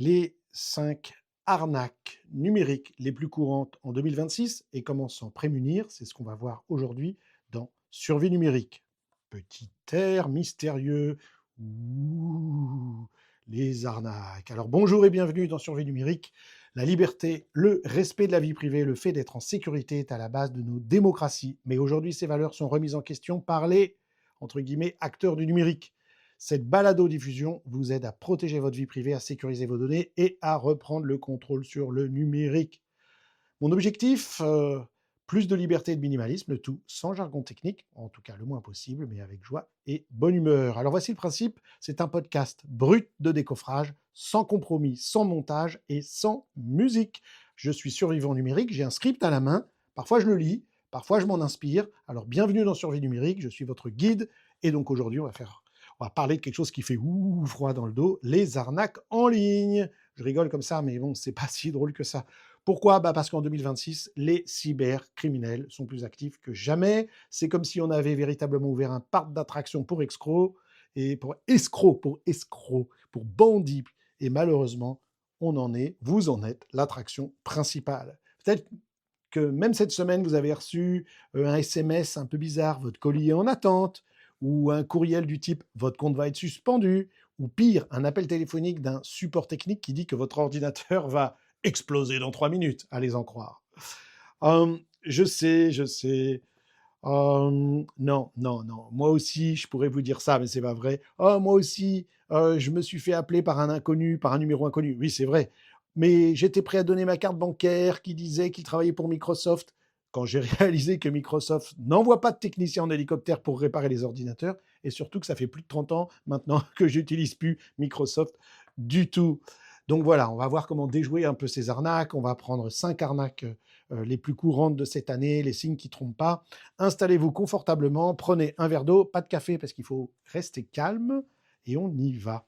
Les 5 arnaques numériques les plus courantes en 2026 et comment s'en prémunir, c'est ce qu'on va voir aujourd'hui dans Survie numérique. Petit air mystérieux. Ouh, les arnaques. Alors bonjour et bienvenue dans Survie numérique. La liberté, le respect de la vie privée, le fait d'être en sécurité est à la base de nos démocraties. Mais aujourd'hui, ces valeurs sont remises en question par les, entre guillemets, acteurs du numérique. Cette balado-diffusion vous aide à protéger votre vie privée, à sécuriser vos données et à reprendre le contrôle sur le numérique. Mon objectif, plus de liberté et de minimalisme, le tout sans jargon technique, en tout cas le moins possible, mais avec joie et bonne humeur. Alors voici le principe, c'est un podcast brut de décoffrage, sans compromis, sans montage et sans musique. Je suis survivant numérique, j'ai un script à la main, parfois je le lis, parfois je m'en inspire. Alors bienvenue dans Survie numérique, je suis votre guide et donc aujourd'hui on va parler de quelque chose qui fait ouh froid dans le dos, les arnaques en ligne. Je rigole comme ça, mais bon, c'est pas si drôle que ça. Pourquoi? Parce qu'en 2026, les cybercriminels sont plus actifs que jamais. C'est comme si on avait véritablement ouvert un parc d'attractions pour escrocs, pour bandits. Et malheureusement, on en est, vous en êtes, l'attraction principale. Peut-être que même cette semaine, vous avez reçu un SMS un peu bizarre, votre colis est en attente, ou un courriel du type votre compte va être suspendu, ou pire, un appel téléphonique d'un support technique qui dit que votre ordinateur va exploser dans 3 minutes, allez en croire. Je sais. Non, non, non. Moi aussi, je pourrais vous dire ça, mais c'est pas vrai. Oh, moi aussi, je me suis fait appeler par un inconnu, par un numéro inconnu. Oui, c'est vrai. Mais j'étais prêt à donner ma carte bancaire qui disait qu'il travaillait pour Microsoft. Quand j'ai réalisé que Microsoft n'envoie pas de techniciens en hélicoptère pour réparer les ordinateurs, et surtout que ça fait plus de 30 ans maintenant que j'utilise plus Microsoft du tout. Donc voilà, on va voir comment déjouer un peu ces arnaques. On va prendre 5 arnaques les plus courantes de cette année, les signes qui ne trompent pas. Installez-vous confortablement, prenez un verre d'eau, pas de café parce qu'il faut rester calme et on y va.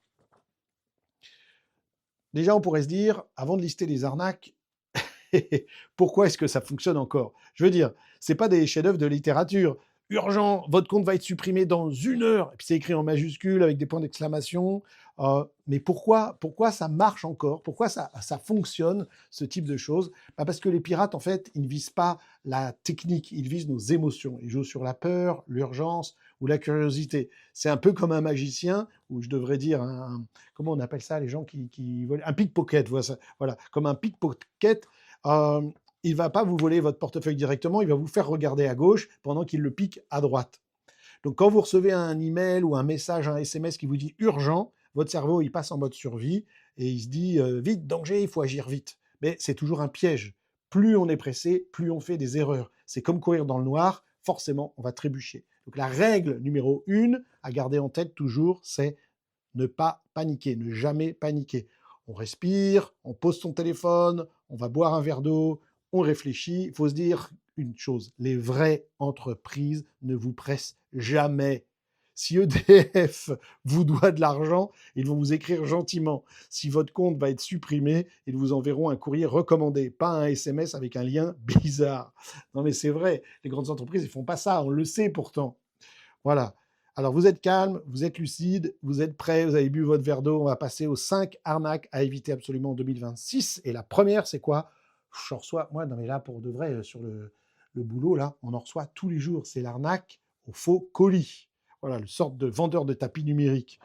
Déjà, on pourrait se dire, avant de lister les arnaques, pourquoi est-ce que ça fonctionne encore? Je veux dire, c'est pas des chefs-d'œuvre de littérature. Urgent, votre compte va être supprimé dans 1 heure. Et puis c'est écrit en majuscule avec des points d'exclamation. Mais pourquoi ça marche encore? Pourquoi ça fonctionne, ce type de choses? Parce que les pirates, en fait, ils ne visent pas la technique, ils visent nos émotions. Ils jouent sur la peur, l'urgence ou la curiosité. C'est un peu comme un magicien, ou je devrais dire comment on appelle ça, les gens qui volent? Un pickpocket, voilà, comme un pickpocket. Euh, il ne va pas vous voler votre portefeuille directement, il va vous faire regarder à gauche pendant qu'il le pique à droite. Donc quand vous recevez un email ou un message, un SMS qui vous dit urgent, votre cerveau il passe en mode survie et il se dit vite, danger, il faut agir vite. Mais c'est toujours un piège. Plus on est pressé, plus on fait des erreurs. C'est comme courir dans le noir, forcément on va trébucher. Donc la règle numéro 1 à garder en tête toujours, c'est ne pas paniquer, ne jamais paniquer. On respire, on pose son téléphone, on va boire un verre d'eau, on réfléchit. Il faut se dire une chose, les vraies entreprises ne vous pressent jamais. Si EDF vous doit de l'argent, ils vont vous écrire gentiment. Si votre compte va être supprimé, ils vous enverront un courrier recommandé, pas un SMS avec un lien bizarre. Non mais c'est vrai, les grandes entreprises, ils font pas ça, on le sait pourtant. Voilà. Alors vous êtes calme, vous êtes lucide, vous êtes prêt, vous avez bu votre verre d'eau. On va passer aux 5 arnaques à éviter absolument en 2026. Et la première, c'est quoi? Je reçois, moi, non mais là, pour de vrai, sur le boulot, là, on en reçoit tous les jours. C'est l'arnaque au faux colis. Voilà, le sorte de vendeur de tapis numérique.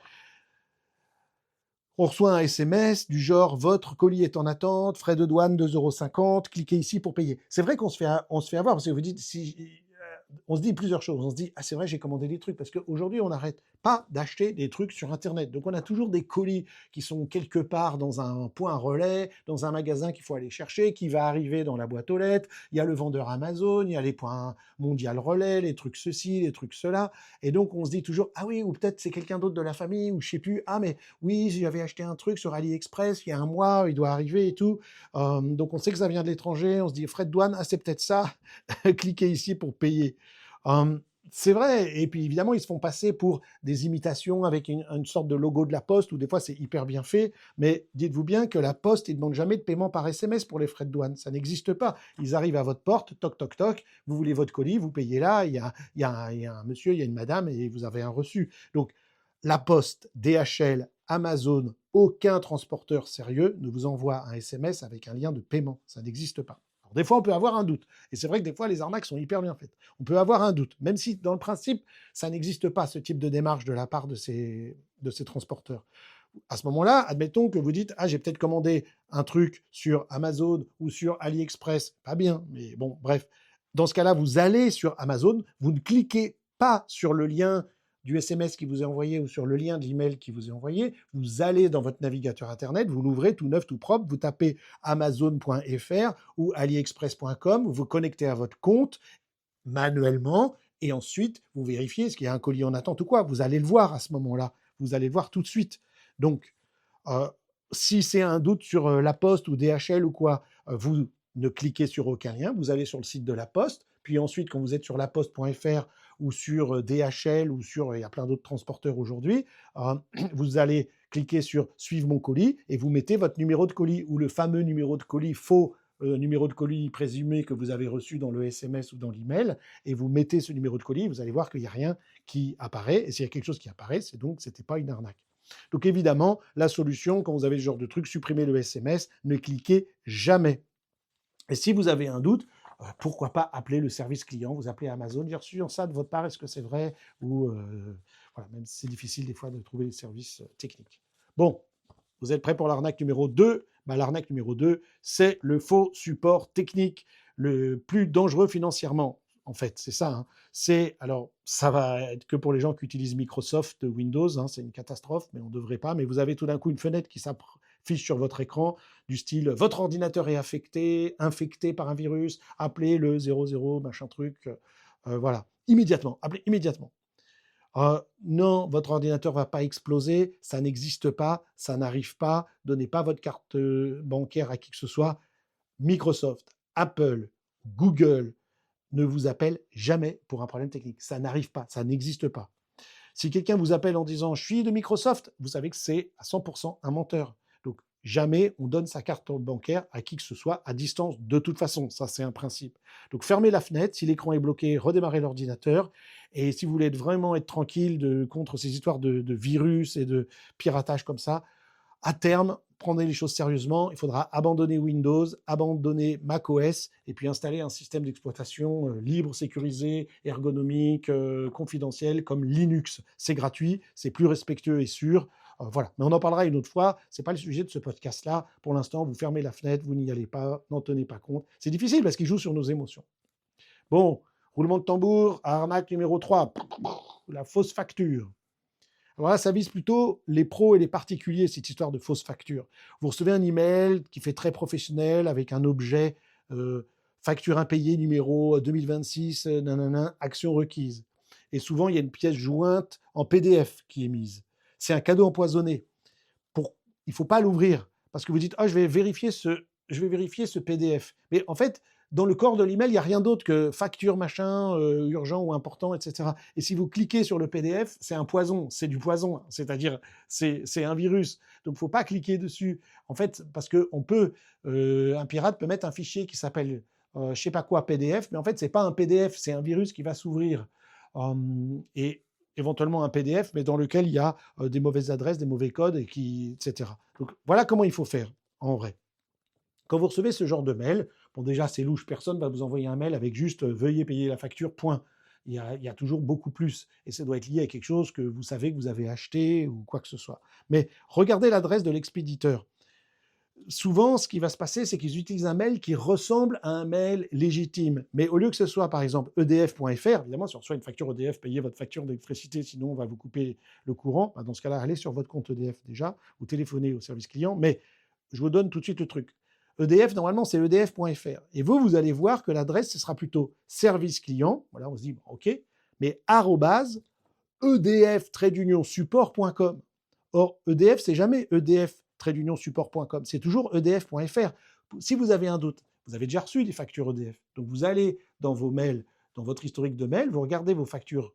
On reçoit un SMS du genre votre colis est en attente, frais de douane 2,50 €, cliquez ici pour payer. C'est vrai qu'on se fait avoir parce que vous dites si on se dit plusieurs choses. On se dit, ah c'est vrai, j'ai commandé des trucs, parce qu'aujourd'hui, on n'arrête pas d'acheter des trucs sur Internet. Donc, on a toujours des colis qui sont quelque part dans un point relais, dans un magasin qu'il faut aller chercher, qui va arriver dans la boîte aux lettres. Il y a le vendeur Amazon, il y a les points mondial relais, les trucs ceci, les trucs cela. Et donc, on se dit toujours, ah oui, ou peut-être c'est quelqu'un d'autre de la famille, ou je sais plus, ah mais oui, j'avais acheté un truc sur AliExpress il y a un mois, il doit arriver et tout. Donc, on sait que ça vient de l'étranger, on se dit, frais de douane, ah c'est peut-être ça, cliquez ici pour payer. C'est vrai, et puis évidemment, ils se font passer pour des imitations avec une sorte de logo de la Poste, où des fois c'est hyper bien fait, mais dites-vous bien que la Poste, ils ne demandent jamais de paiement par SMS pour les frais de douane, ça n'existe pas. Ils arrivent à votre porte, toc toc toc, vous voulez votre colis, vous payez là, il y a un monsieur, il y a une madame, et vous avez un reçu. Donc la Poste, DHL, Amazon, aucun transporteur sérieux ne vous envoie un SMS avec un lien de paiement. Ça n'existe pas. Alors, des fois, on peut avoir un doute. Et c'est vrai que des fois, les arnaques sont hyper bien faites. On peut avoir un doute, même si, dans le principe, ça n'existe pas, ce type de démarche de la part de ces transporteurs. À ce moment-là, admettons que vous dites: ah, j'ai peut-être commandé un truc sur Amazon ou sur AliExpress. Pas bien, mais bon, bref. Dans ce cas-là, vous allez sur Amazon, vous ne cliquez pas sur le lien du SMS qui vous est envoyé ou sur le lien de l'email qui vous est envoyé. Vous allez dans votre navigateur Internet, vous l'ouvrez tout neuf, tout propre, vous tapez amazon.fr ou aliexpress.com, vous vous connectez à votre compte manuellement et ensuite vous vérifiez est-ce qu'il y a un colis en attente ou quoi. Vous allez le voir à ce moment-là. Vous allez le voir tout de suite. Donc, si c'est un doute sur La Poste ou DHL ou quoi, vous ne cliquez sur aucun lien, vous allez sur le site de La Poste, puis ensuite, quand vous êtes sur laposte.fr ou sur DHL ou sur, il y a plein d'autres transporteurs aujourd'hui, vous allez cliquer sur Suivre mon colis et vous mettez votre numéro de colis ou le fameux numéro de colis faux, numéro de colis présumé que vous avez reçu dans le SMS ou dans l'email, et vous mettez ce numéro de colis, vous allez voir qu'il n'y a rien qui apparaît, et s'il y a quelque chose qui apparaît, c'est donc c'était pas une arnaque. Donc évidemment, la solution, quand vous avez ce genre de truc, supprimez le SMS, ne cliquez jamais. Et si vous avez un doute, pourquoi pas appeler le service client, vous appelez Amazon, j'ai reçu ça de votre part, est-ce que c'est vrai? Ou voilà, même si c'est difficile des fois de trouver les services techniques. Bon, vous êtes prêts pour l'arnaque numéro 2? L'arnaque numéro 2, c'est le faux support technique, le plus dangereux financièrement. En fait, c'est ça. Alors, ça va être que pour les gens qui utilisent Microsoft Windows. C'est une catastrophe, mais on ne devrait pas. Mais vous avez tout d'un coup une fenêtre qui s'affiche sur votre écran du style votre ordinateur est infecté par un virus. Appelez le 00 machin truc. Voilà, immédiatement. Appelez immédiatement. Non, votre ordinateur ne va pas exploser, ça n'existe pas, ça n'arrive pas, donnez pas votre carte bancaire à qui que ce soit. Microsoft, Apple, Google ne vous appellent jamais pour un problème technique. Ça n'arrive pas, ça n'existe pas. Si quelqu'un vous appelle en disant « je suis de Microsoft », vous savez que c'est à 100% un menteur. Donc jamais on donne sa carte bancaire à qui que ce soit à distance de toute façon. Ça, c'est un principe. Donc fermez la fenêtre. Si l'écran est bloqué, redémarrez l'ordinateur. Et si vous voulez vraiment être tranquille contre ces histoires de virus et de piratage comme ça, à terme, prenez les choses sérieusement. Il faudra abandonner Windows, abandonner macOS et puis installer un système d'exploitation libre, sécurisé, ergonomique, confidentiel comme Linux. C'est gratuit, c'est plus respectueux et sûr. Voilà. Mais on en parlera une autre fois. Ce n'est pas le sujet de ce podcast-là. Pour l'instant, vous fermez la fenêtre, vous n'y allez pas, n'en tenez pas compte. C'est difficile parce qu'il joue sur nos émotions. Bon, roulement de tambour, arnaque numéro 3, la fausse facture. Alors là, ça vise plutôt les pros et les particuliers, cette histoire de fausse facture. Vous recevez un email qui fait très professionnel avec un objet facture impayée numéro 2026, nanana, action requise. Et souvent, il y a une pièce jointe en PDF qui est mise. C'est un cadeau empoisonné. Il ne faut pas l'ouvrir parce que vous dites « Ah, je vais vérifier ce PDF ». Mais en fait, dans le corps de l'email, il n'y a rien d'autre que facture, machin, urgent ou important, etc. Et si vous cliquez sur le PDF, c'est un poison, c'est du poison, c'est-à-dire c'est un virus. Donc, il ne faut pas cliquer dessus. En fait, parce que un pirate peut mettre un fichier qui s'appelle, je ne sais pas quoi, PDF, mais en fait, ce n'est pas un PDF, c'est un virus qui va s'ouvrir. Et éventuellement un PDF, mais dans lequel il y a des mauvaises adresses, des mauvais codes, etc. Donc, voilà comment il faut faire, en vrai. Quand vous recevez ce genre de mail, bon déjà c'est louche, personne ne va vous envoyer un mail avec juste veuillez payer la facture, point. Il y a toujours beaucoup plus. Et ça doit être lié à quelque chose que vous savez que vous avez acheté ou quoi que ce soit. Mais regardez l'adresse de l'expéditeur. Souvent, ce qui va se passer, c'est qu'ils utilisent un mail qui ressemble à un mail légitime. Mais au lieu que ce soit, par exemple, edf.fr, évidemment, si on reçoit une facture EDF, payez votre facture d'électricité, sinon on va vous couper le courant. Dans ce cas-là, allez sur votre compte EDF déjà, ou téléphonez au service client. Mais je vous donne tout de suite le truc. EDF, normalement, c'est edf.fr. Et vous allez voir que l'adresse, ce sera plutôt service client. Voilà, on se dit, bon, OK, mais @edf-support.com. Or, EDF, c'est jamais edf-support.com. C'est toujours edf.fr. Si vous avez un doute, vous avez déjà reçu des factures EDF. Donc, vous allez dans vos mails, dans votre historique de mails, vous regardez vos factures,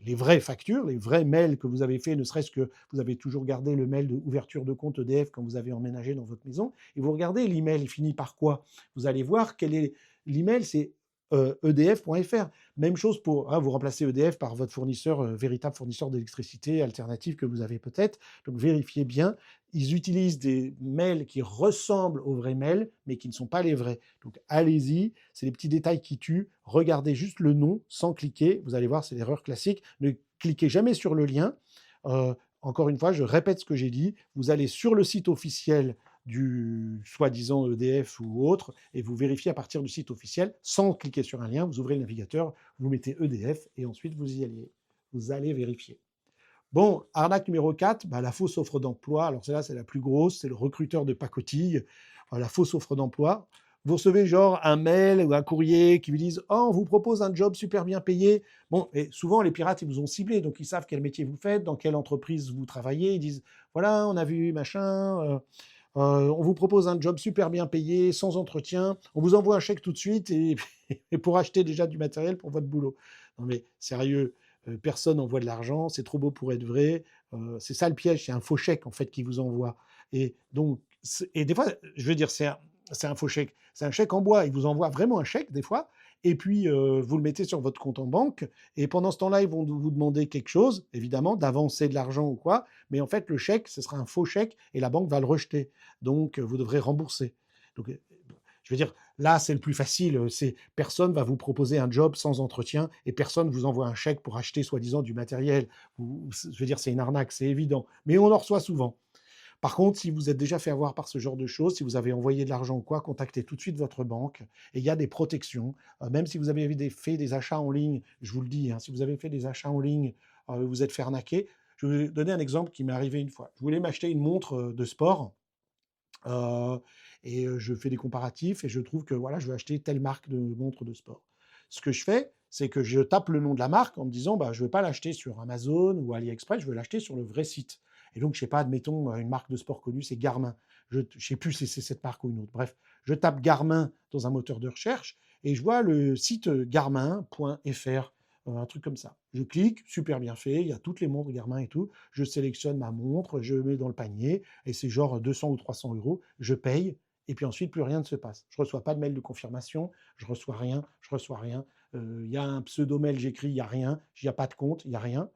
les vraies factures, les vrais mails que vous avez fait, ne serait-ce que vous avez toujours gardé le mail d'ouverture de compte EDF quand vous avez emménagé dans votre maison, et vous regardez l'email, il finit par quoi? Vous allez voir quel est l'email, c'est EDF.fr. Même chose pour, vous remplacez EDF par votre fournisseur, véritable fournisseur d'électricité alternatif que vous avez peut-être. Donc vérifiez bien. Ils utilisent des mails qui ressemblent aux vrais mails, mais qui ne sont pas les vrais. Donc allez-y, c'est les petits détails qui tuent. Regardez juste le nom sans cliquer. Vous allez voir, c'est l'erreur classique. Ne cliquez jamais sur le lien. Encore une fois, je répète ce que j'ai dit. Vous allez sur le site officiel du soi-disant EDF ou autre, et vous vérifiez à partir du site officiel, sans cliquer sur un lien, vous ouvrez le navigateur, vous mettez EDF, et ensuite vous allez vérifier. Bon, arnaque numéro 4, la fausse offre d'emploi. Alors celle-là, c'est la plus grosse, c'est le recruteur de pacotille. La fausse offre d'emploi. Vous recevez genre un mail ou un courrier qui vous disent « Oh, on vous propose un job super bien payé ». Bon, et souvent, les pirates, ils vous ont ciblé, donc ils savent quel métier vous faites, dans quelle entreprise vous travaillez. Ils disent « Voilà, on a vu machin, on vous propose un job super bien payé, sans entretien, on vous envoie un chèque tout de suite et pour acheter déjà du matériel pour votre boulot ». Non mais sérieux, personne n'envoie de l'argent, c'est trop beau pour être vrai. C'est ça le piège, c'est un faux chèque en fait qui vous envoie. Et donc, et des fois, je veux dire, c'est un faux chèque. C'est un chèque en bois. Il vous envoie vraiment un chèque des fois. Et puis, vous le mettez sur votre compte en banque. Et pendant ce temps-là, ils vont vous demander quelque chose, évidemment, d'avancer de l'argent ou quoi. Mais en fait, le chèque, ce sera un faux chèque et la banque va le rejeter. Donc, vous devrez rembourser. Donc, je veux dire, là, c'est le plus facile. C'est personne va vous proposer un job sans entretien et personne vous envoie un chèque pour acheter soi-disant du matériel. Je veux dire, c'est une arnaque, c'est évident. Mais on en reçoit souvent. Par contre, si vous êtes déjà fait avoir par ce genre de choses, si vous avez envoyé de l'argent ou quoi, contactez tout de suite votre banque. Et il y a des protections. Même si vous avez fait des achats en ligne, je vous le dis, si vous avez fait des achats en ligne, vous êtes fait arnaquer. Je vais vous donner un exemple qui m'est arrivé une fois. Je voulais m'acheter une montre de sport. Et je fais des comparatifs et je trouve que voilà, je veux acheter telle marque de montre de sport. Ce que je fais, c'est que je tape le nom de la marque en me disant, je ne veux pas l'acheter sur Amazon ou AliExpress, je veux l'acheter sur le vrai site. Et donc, je ne sais pas, admettons, une marque de sport connue, c'est Garmin. Je ne sais plus si c'est cette marque ou une autre. Bref, je tape Garmin dans un moteur de recherche et je vois le site garmin.fr, un truc comme ça. Je clique, super bien fait, il y a toutes les montres Garmin et tout. Je sélectionne ma montre, je mets dans le panier et c'est genre 200 ou 300 euros. Je paye et puis ensuite, plus rien ne se passe. Je ne reçois pas de mail de confirmation, je reçois rien, je reçois rien. Il y a un pseudo-mail, j'écris, il n'y a rien, il n'y a pas de compte, il n'y a rien.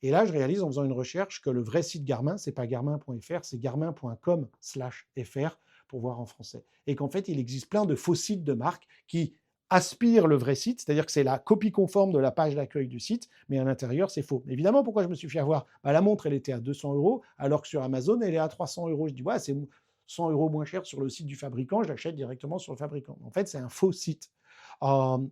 Et là, je réalise en faisant une recherche que le vrai site Garmin, c'est pas garmin.fr, c'est garmin.com/fr pour voir en français. Et qu'en fait, il existe plein de faux sites de marques qui aspirent le vrai site, c'est-à-dire que c'est la copie conforme de la page d'accueil du site, mais à l'intérieur, c'est faux. Évidemment, pourquoi je me suis fait avoir? La montre, elle était à 200 euros, alors que sur Amazon, elle est à 300 euros. Je dis, ouais, c'est 100 euros moins cher sur le site du fabricant, je l'achète directement sur le fabricant. En fait, c'est un faux site.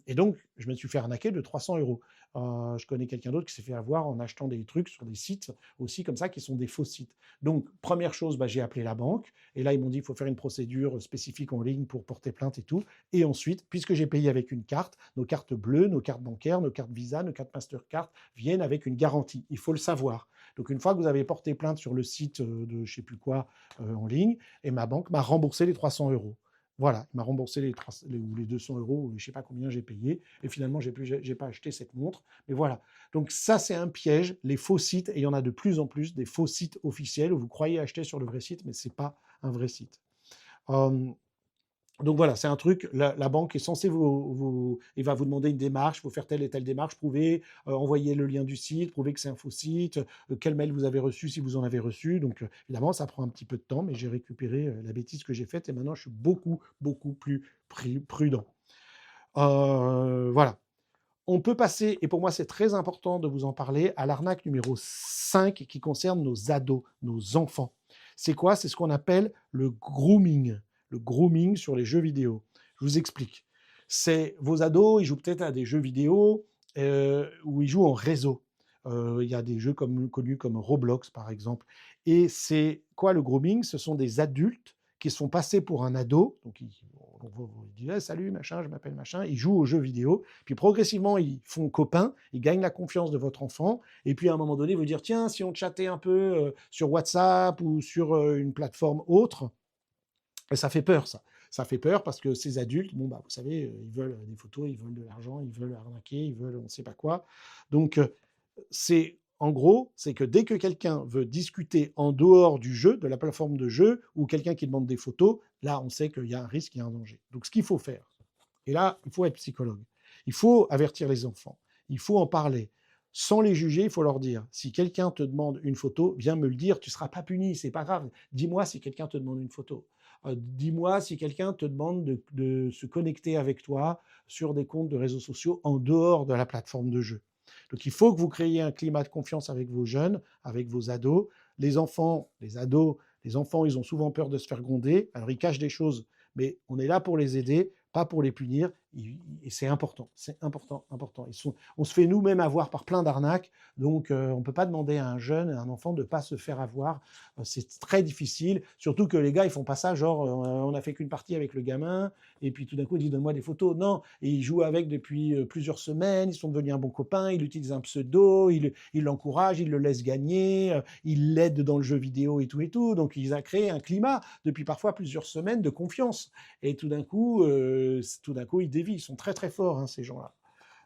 Et donc, je me suis fait arnaquer de 300 euros. Je connais quelqu'un d'autre qui s'est fait avoir en achetant des trucs sur des sites aussi comme ça qui sont des faux sites. Donc, première chose, j'ai appelé la banque et là, ils m'ont dit qu'il faut faire une procédure spécifique en ligne pour porter plainte et tout. Et ensuite, puisque j'ai payé avec une carte, nos cartes bleues, nos cartes bancaires, nos cartes Visa, nos cartes Mastercard viennent avec une garantie. Il faut le savoir. Donc, une fois que vous avez porté plainte sur le site de je ne sais plus quoi en ligne, et ma banque m'a remboursé les 300 euros. Voilà, il m'a remboursé les 200 euros, je ne sais pas combien j'ai payé, et finalement, je n'ai pas acheté cette montre. Mais voilà, donc ça, c'est un piège, les faux sites, et il y en a de plus en plus, des faux sites officiels où vous croyez acheter sur le vrai site, mais ce n'est pas un vrai site. Donc voilà, c'est un truc, la banque est censée il va vous demander une démarche, il faut faire telle et telle démarche, prouver, envoyer le lien du site, prouver que c'est un faux site, quel mail vous avez reçu si vous en avez reçu. Donc évidemment, ça prend un petit peu de temps, mais j'ai récupéré la bêtise que j'ai faite et maintenant je suis beaucoup, beaucoup plus prudent. Voilà. On peut passer, et pour moi c'est très important de vous en parler, à l'arnaque numéro 5 qui concerne nos ados, nos enfants. C'est quoi? C'est ce qu'on appelle le grooming. Le grooming sur les jeux vidéo. Je vous explique. C'est vos ados, ils jouent peut-être à des jeux vidéo où ils jouent en réseau. Il y a des jeux connus comme Roblox par exemple. Et c'est quoi le grooming? Ce sont des adultes qui se font passer pour un ado, donc ils disent salut machin, je m'appelle machin, ils jouent aux jeux vidéo, puis progressivement ils font copain, ils gagnent la confiance de votre enfant, et puis à un moment donné vous dire tiens si on chattait un peu sur WhatsApp ou sur une plateforme autre, et ça fait peur ça. Ça fait peur parce que ces adultes, vous savez, ils veulent des photos, ils veulent de l'argent, ils veulent arnaquer, ils veulent on ne sait pas quoi. Donc en gros, c'est que dès que quelqu'un veut discuter en dehors du jeu, de la plateforme de jeu, ou quelqu'un qui demande des photos, là, on sait qu'il y a un risque, il y a un danger. Donc, ce qu'il faut faire, et là, il faut être psychologue, Il faut avertir les enfants, il faut en parler. Sans les juger, il faut leur dire, si quelqu'un te demande une photo, viens me le dire, tu ne seras pas puni, c'est pas grave. Dis-moi si quelqu'un te demande une photo. Dis-moi si quelqu'un te demande de se connecter avec toi sur des comptes de réseaux sociaux en dehors de la plateforme de jeu. Donc il faut que vous créiez un climat de confiance avec vos jeunes, avec vos ados. Les enfants, les ados, les enfants, ils ont souvent peur de se faire gronder. Alors ils cachent des choses, mais on est là pour les aider, pas pour les punir. Et c'est important, important. On se fait nous-mêmes avoir par plein d'arnaques, donc on ne peut pas demander à un jeune, à un enfant de ne pas se faire avoir. C'est très difficile, surtout que les gars, ils font pas ça, genre on a fait qu'une partie avec le gamin, et puis tout d'un coup, ils disent donne-moi des photos. Non, et ils jouent avec depuis plusieurs semaines, ils sont devenus un bon copain, il utilise un pseudo, il l'encourage, il le laisse gagner, il l'aide dans le jeu vidéo et tout. Donc ils ont créé un climat depuis parfois plusieurs semaines de confiance. Et tout d'un coup, ils dévient. Ils sont très très forts, hein, ces gens-là.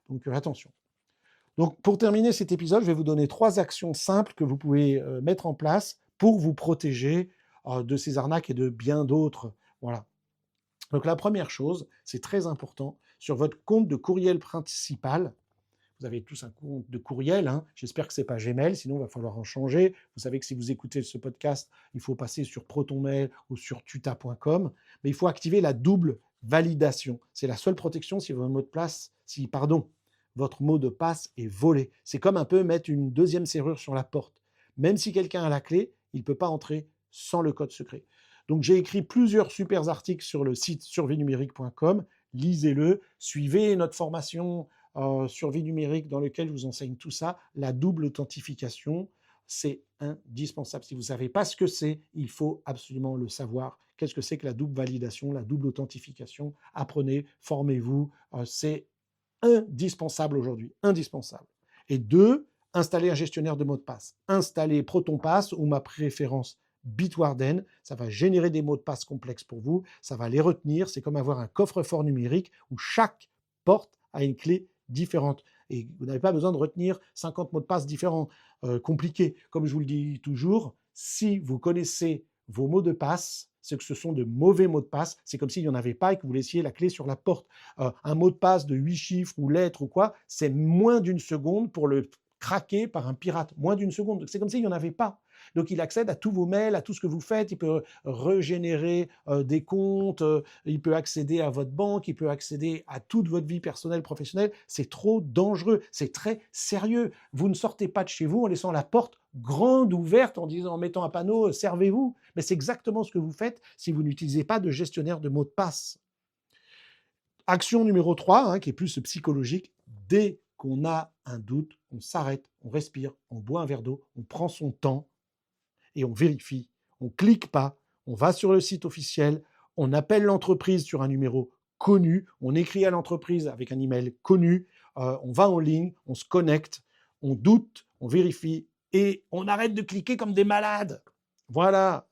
Donc attention. Donc pour terminer cet épisode, je vais vous donner 3 actions simples que vous pouvez mettre en place pour vous protéger de ces arnaques et de bien d'autres. Voilà. Donc la première chose, c'est très important, sur votre compte de courriel principal, vous avez tous un compte de courriel, hein. J'espère que ce n'est pas Gmail, sinon il va falloir en changer. Vous savez que si vous écoutez ce podcast, il faut passer sur ProtonMail ou sur tuta.com, mais il faut activer la double validation. C'est la seule protection si votre mot de passe est volé. C'est comme un peu mettre une deuxième serrure sur la porte. Même si quelqu'un a la clé, il ne peut pas entrer sans le code secret. Donc j'ai écrit plusieurs super articles sur le site survienumérique.com. Lisez-le, suivez notre formation survie numérique dans lequel je vous enseigne tout ça. La double authentification, c'est indispensable. Si vous ne savez pas ce que c'est, il faut absolument le savoir. Qu'est-ce que c'est que la double validation, la double authentification? Apprenez, formez-vous. C'est indispensable aujourd'hui, indispensable. Et 2, installer un gestionnaire de mots de passe. Installez ProtonPass ou ma préférence Bitwarden, ça va générer des mots de passe complexes pour vous, ça va les retenir, c'est comme avoir un coffre-fort numérique où chaque porte a une clé différente. Et vous n'avez pas besoin de retenir 50 mots de passe différents, compliqués. Comme je vous le dis toujours, si vous connaissez vos mots de passe, c'est que ce sont de mauvais mots de passe, c'est comme s'il n'y en avait pas et que vous laissiez la clé sur la porte. Un mot de passe de 8 chiffres ou lettres ou quoi, c'est moins d'une seconde pour le craquer par un pirate. Moins d'une seconde. C'est comme s'il n'y en avait pas. Donc il accède à tous vos mails, à tout ce que vous faites, il peut régénérer des comptes, il peut accéder à votre banque, il peut accéder à toute votre vie personnelle, professionnelle. C'est trop dangereux, c'est très sérieux. Vous ne sortez pas de chez vous en laissant la porte grande ouverte en mettant un panneau servez-vous. Mais c'est exactement ce que vous faites si vous n'utilisez pas de gestionnaire de mots de passe. Action numéro 3, hein, qui est plus psychologique, dès qu'on a un doute, on s'arrête, on respire, on boit un verre d'eau, on prend son temps et on vérifie. On ne clique pas, on va sur le site officiel, on appelle l'entreprise sur un numéro connu, on écrit à l'entreprise avec un email connu, on va en ligne, on se connecte, on doute, on vérifie et on arrête de cliquer comme des malades. Voilà.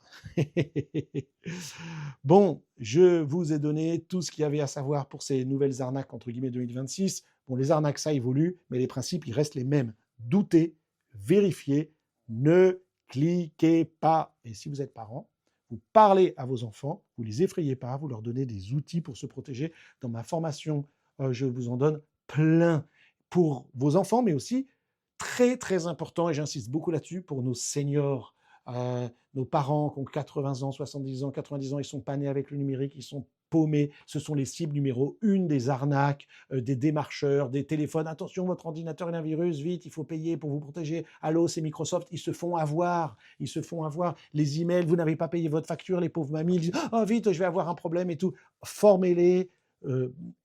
Bon, je vous ai donné tout ce qu'il y avait à savoir pour ces nouvelles arnaques, entre guillemets, 2026. Bon, les arnaques, ça évolue, mais les principes, ils restent les mêmes. Doutez, vérifiez, ne cliquez pas. Et si vous êtes parent, vous parlez à vos enfants, vous ne les effrayez pas, vous leur donnez des outils pour se protéger. Dans ma formation, je vous en donne plein pour vos enfants, mais aussi très, très important, et j'insiste beaucoup là-dessus, pour nos seniors. Nos parents qui ont 80 ans, 70 ans, 90 ans, ils sont pas nés avec le numérique, ils sont paumés. Ce sont les cibles numéro 1 des arnaques, des démarcheurs, des téléphones. Attention, votre ordinateur a un virus, vite, il faut payer pour vous protéger. Allô, c'est Microsoft, ils se font avoir. Ils se font avoir. Les emails, vous n'avez pas payé votre facture, les pauvres mamies, ils disent « Oh, vite, je vais avoir un problème et tout ». Formez-les.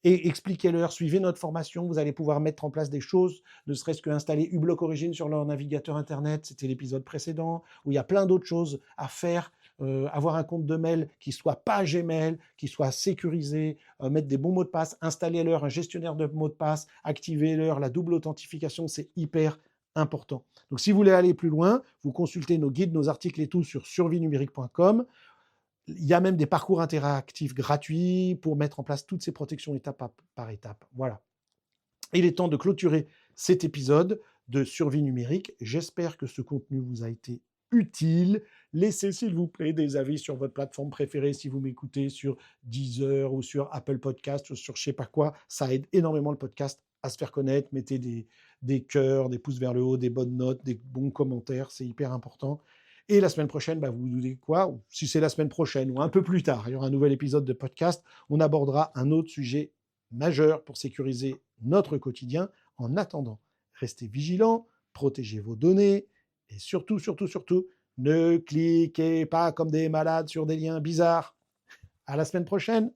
Et expliquez-leur, suivez notre formation, vous allez pouvoir mettre en place des choses, ne serait-ce qu'installer uBlock Origin sur leur navigateur internet, c'était l'épisode précédent, où il y a plein d'autres choses à faire, avoir un compte de mail qui soit pas Gmail, qui soit sécurisé, mettre des bons mots de passe, installer-leur un gestionnaire de mots de passe, activez-leur la double authentification, c'est hyper important. Donc si vous voulez aller plus loin, vous consultez nos guides, nos articles et tout sur survienumérique.com. Il y a même des parcours interactifs gratuits pour mettre en place toutes ces protections étape par étape. Voilà. Il est temps de clôturer cet épisode de Survie numérique. J'espère que ce contenu vous a été utile. Laissez, s'il vous plaît, des avis sur votre plateforme préférée si vous m'écoutez sur Deezer ou sur Apple Podcast ou sur je sais pas quoi. Ça aide énormément le podcast à se faire connaître. Mettez des cœurs, des pouces vers le haut, des bonnes notes, des bons commentaires. C'est hyper important. Et la semaine prochaine, bah, vous vous doutez quoi? Ou si c'est la semaine prochaine ou un peu plus tard, il y aura un nouvel épisode de podcast. On abordera un autre sujet majeur pour sécuriser notre quotidien. En attendant, restez vigilants, protégez vos données et surtout, surtout, surtout, ne cliquez pas comme des malades sur des liens bizarres. À la semaine prochaine!